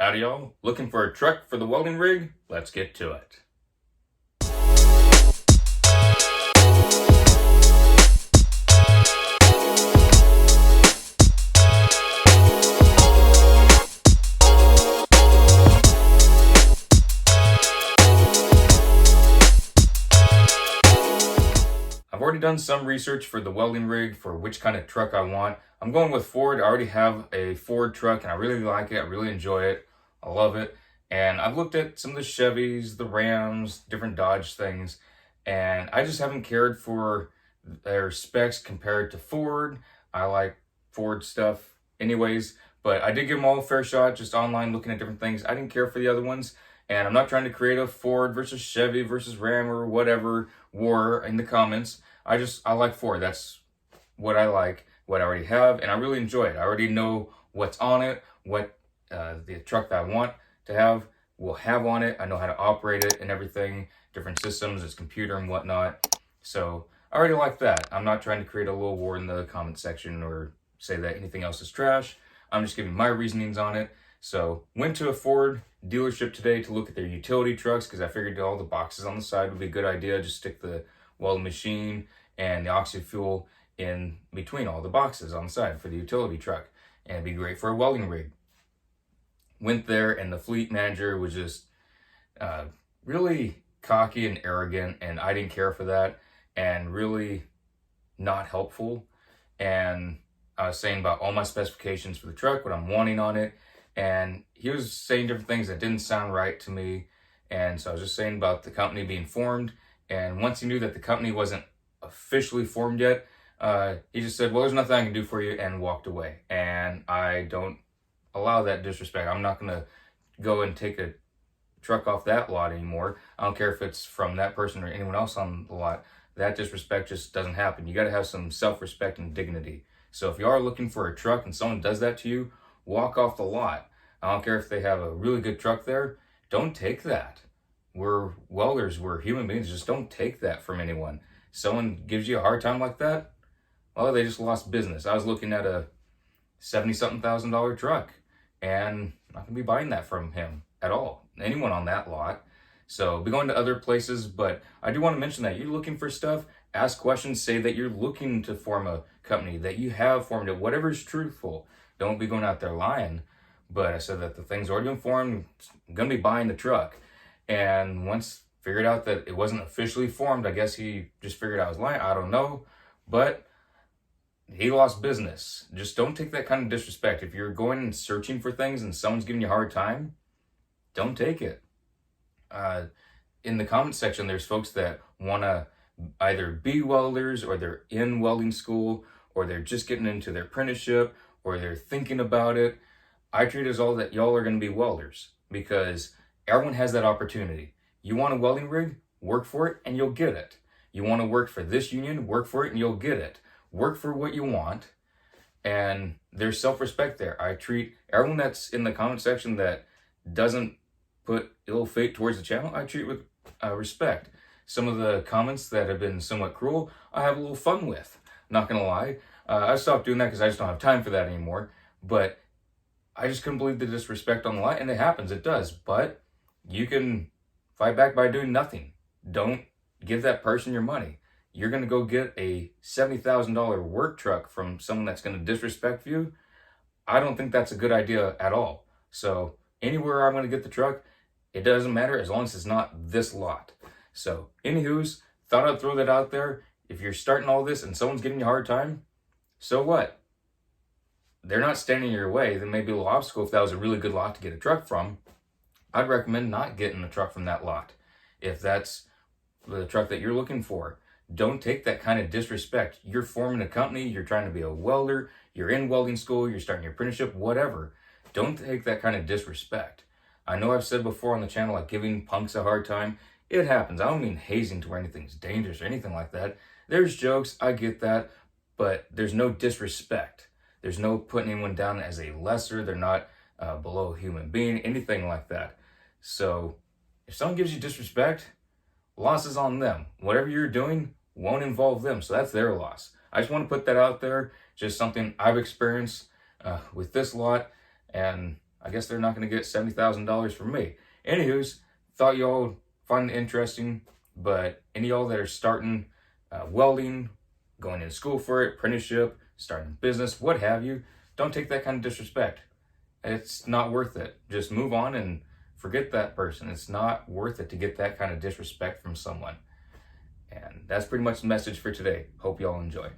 Howdy y'all, looking for a truck for the welding rig? Let's get to it. I've already done some research for the welding rig for which kind of truck I want. I'm going with Ford. I already have a Ford truck and I really like it. I really enjoy it. I love it. And I've looked at some of the Chevys, the Rams, different Dodge things, and I just haven't cared for their specs compared to Ford. I like Ford stuff anyways, but I did give them all a fair shot just online looking at different things. I didn't care for the other ones, and I'm not trying to create a Ford versus Chevy versus Ram or whatever war in the comments. I like Ford. That's what I like, what I already have, and I really enjoy it. I already know what's on it, what the truck that I want to have will have on it. I know how to operate it and everything, different systems, its computer and whatnot. So I already like that. I'm not trying to create a little war in the comment section or say that anything else is trash. I'm just giving my reasonings on it. So went to a Ford dealership today to look at their utility trucks because I figured all the boxes on the side would be a good idea. Just stick the welding machine and the oxy fuel in between all the boxes on the side for the utility truck, and it'd be great for a welding rig. Went there and the fleet manager was just really cocky and arrogant, and I didn't care for that, and really not helpful. And I was saying about all my specifications for the truck, what I'm wanting on it, and he was saying different things that didn't sound right to me. And so I was just saying about the company being formed, and once he knew that the company wasn't officially formed yet, he just said, well, there's nothing I can do for you, and walked away. And I don't allow that disrespect. I'm not going to go and take a truck off that lot anymore. I don't care if it's from that person or anyone else on the lot. That disrespect just doesn't happen. You got to have some self-respect and dignity. So if you are looking for a truck and someone does that to you, walk off the lot. I don't care if they have a really good truck there. Don't take that. We're welders. We're human beings. Just don't take that from anyone. Someone gives you a hard time like that, well, they just lost business. I was looking at a $70-something thousand truck, and I'm not going to be buying that from him at all. Anyone on that lot. So I'll be going to other places, but I do want to mention that you're looking for stuff, ask questions, say that you're looking to form a company, that you have formed it, whatever's truthful. Don't be going out there lying. But I said that the thing's already been formed, I'm going to be buying the truck. And once figured out that it wasn't officially formed, I guess he just figured I was lying. I don't know. But he lost business. Just don't take that kind of disrespect. If you're going and searching for things and someone's giving you a hard time, don't take it. In the comment section, there's folks that want to either be welders, or they're in welding school, or they're just getting into their apprenticeship, or they're thinking about it. I treat it as all that y'all are going to be welders, because everyone has that opportunity. You want a welding rig? Work for it and you'll get it. You want to work for this union? Work for it and you'll get it. Work for what you want, and there's self-respect there. I treat everyone that's in the comment section that doesn't put ill fate towards the channel, I treat with respect. Some of the comments that have been somewhat cruel, I have a little fun with. Not gonna lie. I stopped doing that because I just don't have time for that anymore. But I just couldn't believe the disrespect on the line, and it happens, it does. But you can fight back by doing nothing. Don't give that person your money. You're going to go get a $70,000 work truck from someone that's going to disrespect you. I don't think that's a good idea at all. So anywhere I'm going to get the truck, it doesn't matter as long as it's not this lot. So anywho's, thought I'd throw that out there. If you're starting all this and someone's giving you a hard time, so what? They're not standing in your way. There may be a little obstacle if that was a really good lot to get a truck from. I'd recommend not getting a truck from that lot if that's the truck that you're looking for. Don't take that kind of disrespect. You're forming a company, you're trying to be a welder, you're in welding school, you're starting your apprenticeship, whatever. Don't take that kind of disrespect. I know I've said before on the channel, like giving punks a hard time. It happens. I don't mean hazing to where anything's dangerous or anything like that. There's jokes, I get that, but there's no disrespect. There's no putting anyone down as a lesser. They're not below a human being, anything like that. So if someone gives you disrespect, loss is on them. Whatever you're doing won't involve them, so that's their loss. I just want to put that out there, just something I've experienced with this lot, and I guess they're not going to get $70,000 from me. Anywho's, thought y'all find it interesting, but any of y'all that are starting welding, going into school for it, apprenticeship, starting a business, what have you, don't take that kind of disrespect. It's not worth it. Just move on and forget that person. It's not worth it to get that kind of disrespect from someone. And that's pretty much the message for today. Hope y'all enjoy.